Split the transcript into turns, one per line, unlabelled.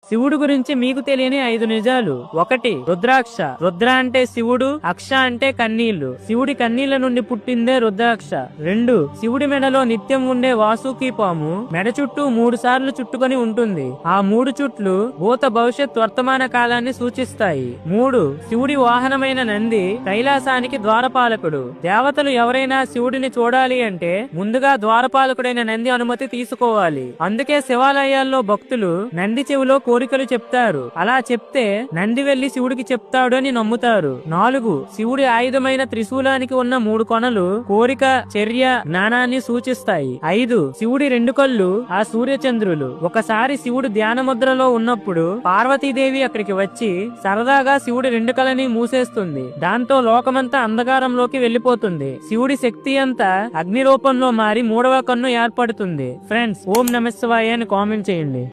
శివుడు గురించి మీకు తెలియని 5 నిజాలు. 1. రుద్రాక్ష. రుద్ర అంటే శివుడు, అక్ష అంటే కన్నీళ్లు. శివుడి కన్నీళ్ల నుండి పుట్టిందే రుద్రాక్ష. 2. శివుడి మెడలో నిత్యం ఉండే వాసుకి పాము మెడ చుట్టూ 3 సార్లు చుట్టుకొని ఉంటుంది. ఆ 3 చుట్లు భూత భవిష్యత్ వర్తమాన కాలాన్ని సూచిస్తాయి. 3. శివుడి వాహనమైన నంది కైలాసానికి ద్వారపాలకుడు. దేవతలు ఎవరైనా శివుడిని చూడాలి అంటే ముందుగా ద్వారపాలకుడైన నంది అనుమతి తీసుకోవాలి. అందుకే శివాలయాల్లో భక్తులు నంది చెవిలో కోరికలు చెప్తారు. అలా చెప్తే నంది వెళ్లి శివుడికి చెప్తాడు అని నమ్ముతారు. 4. శివుడి ఆయుధమైన త్రిశూలానికి ఉన్న 3 కొనలు కోరిక, చర్య, జ్ఞానాన్ని సూచిస్తాయి. 5. శివుడి 2 కళ్ళు ఆ సూర్యచంద్రులు. ఒకసారి శివుడు ధ్యాన ముద్రలో ఉన్నప్పుడు పార్వతీదేవి అక్కడికి వచ్చి సరదాగా శివుడి 2 కళ్ళని మూసేస్తుంది. దాంతో లోకమంతా అంధకారంలోకి వెళ్లిపోతుంది. శివుడి శక్తి అంతా అగ్ని రూపంలో మారి 3వ కన్ను ఏర్పడుతుంది. ఫ్రెండ్స్, ఓం నమః శివాయ అని కామెంట్ చేయండి.